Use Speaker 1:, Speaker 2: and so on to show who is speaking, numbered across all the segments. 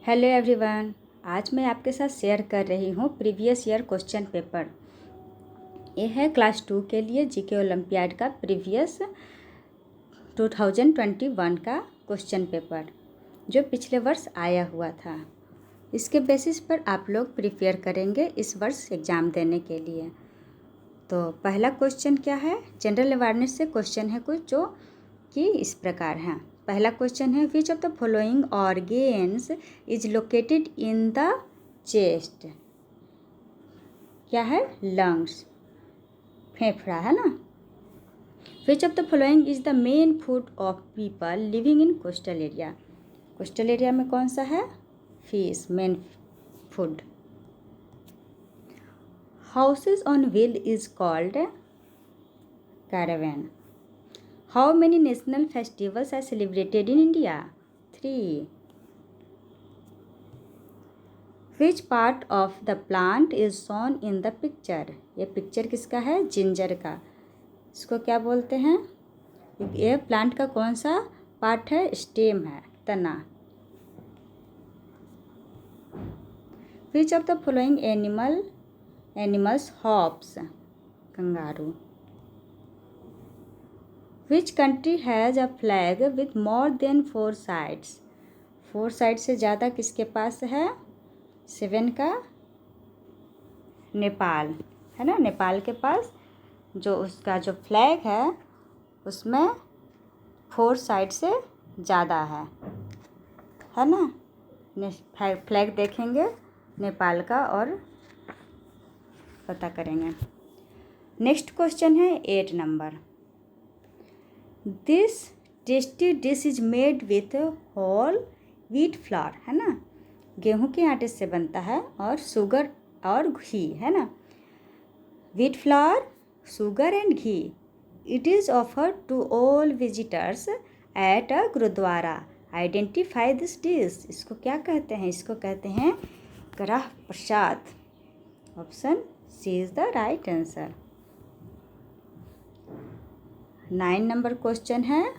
Speaker 1: Hello everyone, आज मैं आपके साथ शेयर कर रही हूँ प्रीवियस ईयर क्वेश्चन पेपर। ये है क्लास 2 के लिए जीके ओलंपियाड का प्रीवियस 2021 का क्वेश्चन पेपर जो पिछले वर्ष आया हुआ था। इसके बेसिस पर आप लोग प्रिपेयर करेंगे इस वर्ष एग्ज़ाम देने के लिए। तो पहला क्वेश्चन क्या है, जनरल अवेयरनेस से क्वेश्चन है कुछ जो कि इस प्रकार हैं। पहला क्वेश्चन है, which of the following organs is located in the chest. क्या है, लंग्स, फेफड़ा है ना। विच of the following is the main food of people living in coastal area. Coastal area में कौन सा है, fish main food. Houses on wheel is called caravan. How many national festivals are celebrated in India? 3. Which part of the plant is shown in the picture? ये picture किसका है, ginger का। इसको क्या बोलते हैं, ये प्लांट का कौन सा पार्ट है, स्टेम है, तना। Which of the following animals hops? Kangaroo. Which country has a flag with more than 4 sides? 4 side से ज़्यादा किसके पास है, 7 का नेपाल है ना। नेपाल के पास जो उसका जो फ्लैग है उसमें 4 साइड से ज़्यादा है ना। फ्लैग देखेंगे नेपाल का और पता करेंगे। नेक्स्ट क्वेश्चन है 8 number. This tasty dish is made with whole wheat flour है ना। गेहूं के आटे से बनता है और शुगर और घी है ना। Wheat flour, sugar and ghee. It is offered to all visitors at a gurdwara. Identify this dish. इसको क्या कहते हैं, इसको कहते हैं karah prasad. Option C is the right answer. 9 number question है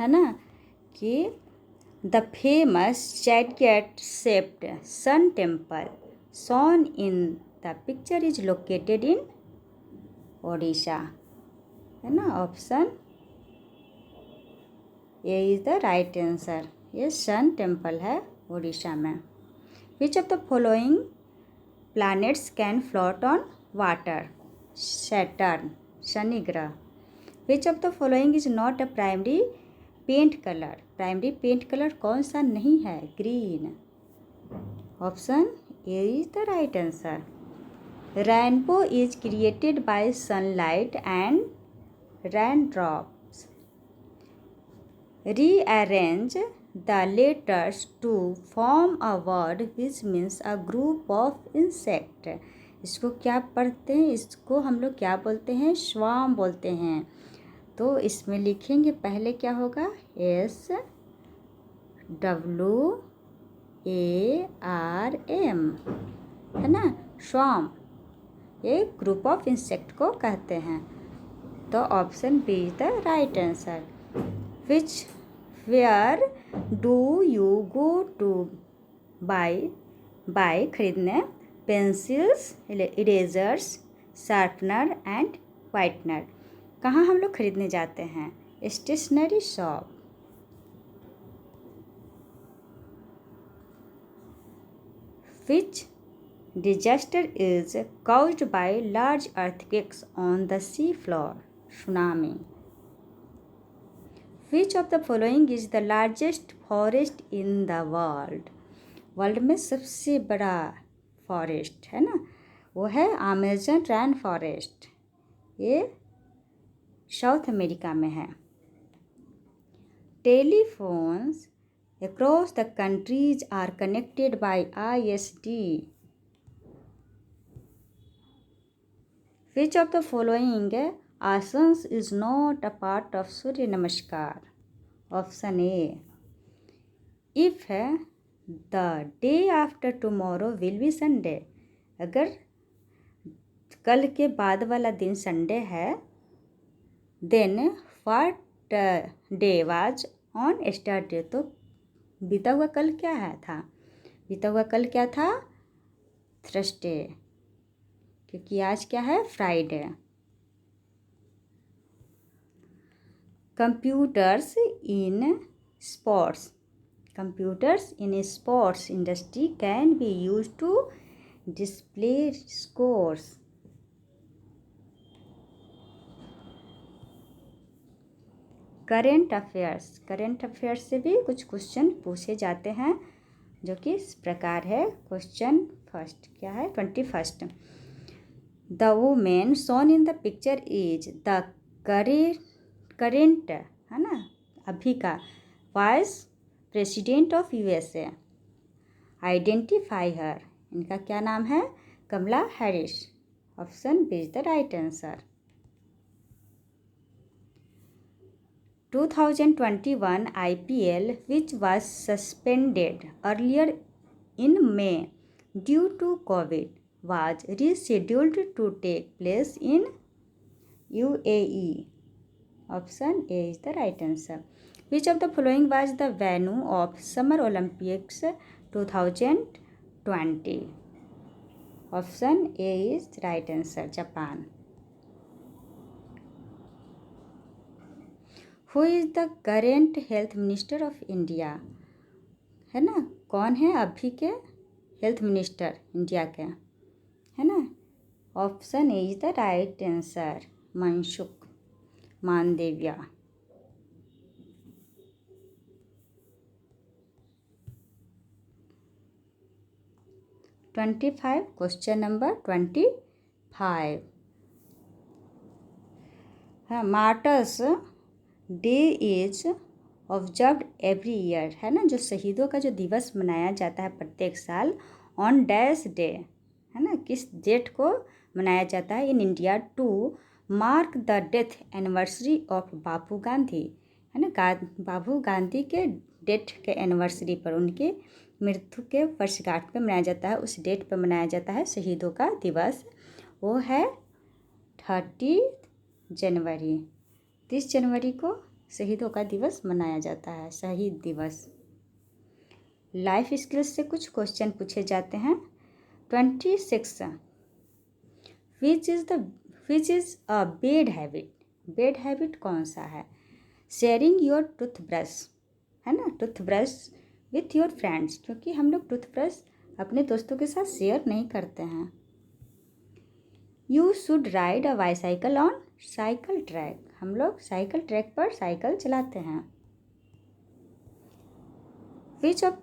Speaker 1: ना कि the famous chariot shaped sun temple shown in the picture is located in Odisha है ना। Option A is the right answer. ये सन टेम्पल है ओडिशा में। Which of the following planets can float on water? Saturn, Shani ग्रह। Which of the following is not a primary paint colour? Primary paint colour कौन सा नहीं है, green. Option A is the right answer. Rainbow is created by sunlight and raindrops. Rearrange the letters to form a word which means a group of insect. इसको क्या पढ़ते हैं, इसको हम लोग क्या बोलते हैं, स्वार्म बोलते हैं। तो इसमें लिखेंगे पहले क्या होगा, SWARM है ना। स्वार्म ये ग्रुप ऑफ इंसेक्ट को कहते हैं। तो option B is the right answer. Where do you go to buy खरीदने pencils, erasers, sharpener and whitener. कहाँ हम लोग खरीदने जाते हैं, stationery shop. Which disaster is caused by large earthquakes on the sea floor? Tsunami. Which of the following is the largest forest in the world? World में सबसे बड़ा forest है ना, वो है अमेजन रेन फॉरेस्ट। ये साउथ अमेरिका में है। Telephones across the countries are connected by ISD. Which of the following asanas is not a part of Surya Namaskar? Option A, if the day after tomorrow will be Sunday. अगर कल के बाद वाला दिन Sunday है, then what day was on start day. तो बीता हुआ कल क्या है था? बीता हुआ कल क्या था? थर्सडे, क्योंकि आज क्या है? Friday. Computers in sports, computers in a sports industry can be used to display scores. Current affairs से भी कुछ क्वेश्चन पूछे जाते हैं, जो कि इस प्रकार है। क्वेश्चन फर्स्ट क्या है? 21st, the women shown in the picture is the current, है ना, अभी का vice president of USA. Identify her, इनका क्या नाम है? Kamala Harris. Option B is the right answer. 2021 IPL, which was suspended earlier in May due to COVID, was rescheduled to take place in UAE. Option A is the right answer. Which of the following was the venue of Summer Olympics 2020? Option A is the right answer, Japan. Who is the current health minister of India? है ना, कौन है अभी के health minister India के, है ना? Option A is the right answer, Mansukh Mandaviya. 25, question number 25 है, martyrs day is observed every year, है ना, जो शहीदों का जो दिवस मनाया जाता है प्रत्येक साल, ऑन डैश डे, है ना, किस डेट को मनाया जाता है in India to mark the death anniversary of Bapu Gandhi, है ना, बाबू गांधी के डेट के एनिवर्सरी पर, उनके मृत्यु के वर्षगांठ पर मनाया जाता है, उस डेट पर मनाया जाता है शहीदों का दिवस। वो है 30 जनवरी। 30 जनवरी को शहीदों का दिवस मनाया जाता है, शहीद दिवस। लाइफ स्किल्स से कुछ क्वेश्चन पूछे जाते हैं। 26, which is a bad habit, bad habit कौन सा है? शेयरिंग योर टूथब्रश, है ना, टूथब्रश विथ योर फ्रेंड्स, क्योंकि हम लोग टूथब्रश अपने दोस्तों के साथ शेयर नहीं करते हैं। You should ride a bicycle on cycle track, हम लोग साइकिल ट्रैक पर साइकिल चलाते हैं। Which of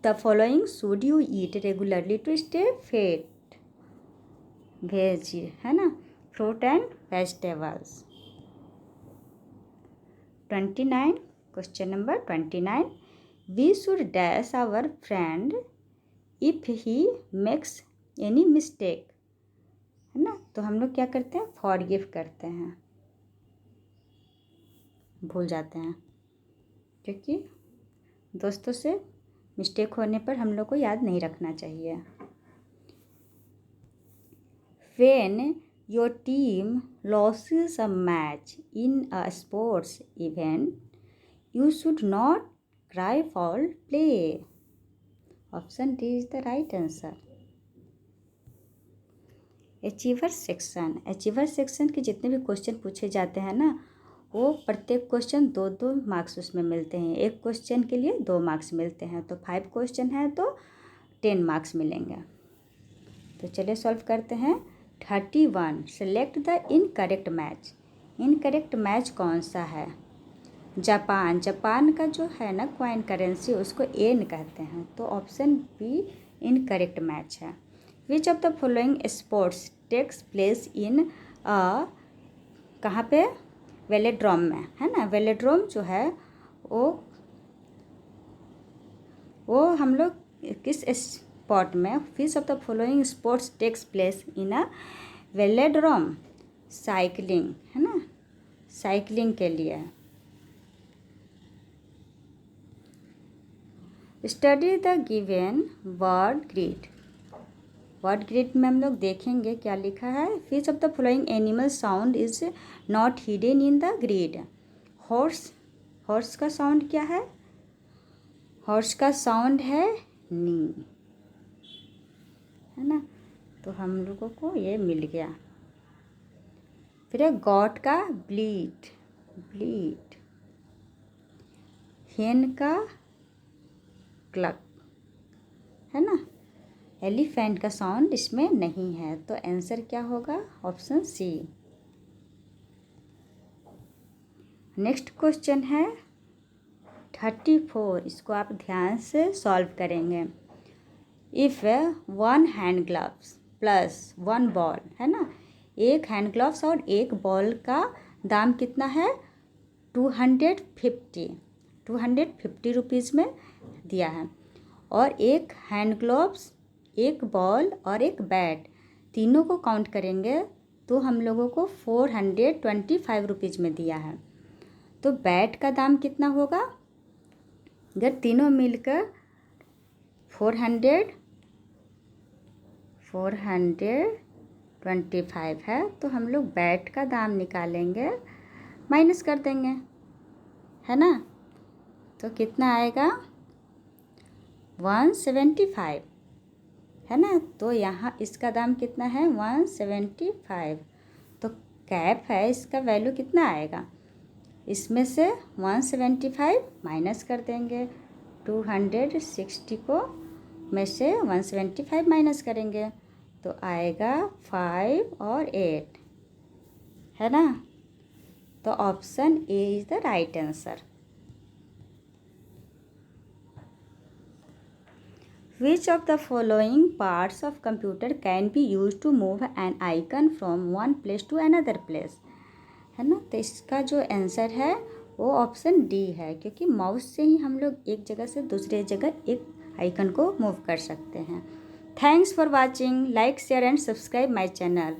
Speaker 1: the following should you eat regularly to stay fit? Veg, है ना, fruit and vegetables. 29, question number 29, we should dash our friend if he makes any mistake, है ना, तो हम लोग क्या करते हैं? फॉरगिव करते हैं, भूल जाते हैं, क्योंकि दोस्तों से मिस्टेक होने पर हम लोग को याद नहीं रखना चाहिए। When your team losses a match in a sports event, you should not cry for play. Option D is the right answer. Achiever section के जितने भी क्वेश्चन पूछे जाते हैं ना, वो प्रत्येक क्वेश्चन 2-2 मार्क्स उसमें मिलते हैं। एक क्वेश्चन के लिए 2 मार्क्स मिलते हैं, तो 5 क्वेश्चन है तो 10 मार्क्स मिलेंगे। तो चलिए सॉल्व करते हैं। 31, select the incorrect match, incorrect match कौन सा है? जापान का जो है ना कॉइन करेंसी, उसको येन कहते हैं, तो ऑप्शन बी इनकरेक्ट मैच है। Which of the following sports takes place in कहाँ पे? वेलोड्रोम में, है ना, वेलोड्रोम जो है वो हम लोग किस स्पॉट में? Which of the following sports takes place in a velodrome? Cycling, है ना, साइकिलिंग के लिए। Study the given word grid, word grid में हम लोग देखेंगे क्या लिखा है। Which of the following animal sound is not hidden in the grid? Horse का साउंड क्या है? हॉर्स का साउंड है नी, है ना, तो हम लोगों को ये मिल गया। फिर है गॉट का ब्लीड, ब्लीड। हेन का क्लक, है ना। एलिफेंट का साउंड इसमें नहीं है, तो आंसर क्या होगा? Option C. नेक्स्ट क्वेश्चन है 34, इसको आप ध्यान से सॉल्व करेंगे। If 1 hand gloves plus 1 ball, है ना, एक हैंड ग्लव्स और एक बॉल का दाम कितना है? 250 रुपीज़ में दिया है। और एक हैंड ग्लव्स, एक बॉल और एक बैट, तीनों को काउंट करेंगे तो हम लोगों को 425 रुपीज़ में दिया है। तो बैट का दाम कितना होगा? अगर तीनों मिलकर 425 है, तो हम लोग बैट का दाम निकालेंगे, माइनस कर देंगे, है ना। तो कितना आएगा? 175, है ना। तो यहाँ इसका दाम कितना है? 175। तो कैप है, इसका वैल्यू कितना आएगा? इसमें से 175 माइनस कर देंगे, 260 को में से 175 माइनस करेंगे तो आएगा 5 और 8, है ना। तो option A is the right answer. Which of the following parts of computer can be used to move an icon from one place to another place? है ना। तो इसका जो आंसर है वो ऑप्शन डी है, क्योंकि माउस से ही हम लोग एक जगह से दूसरे जगह एक आइकन को मूव कर सकते हैं। Thanks for watching, like share and subscribe my channel.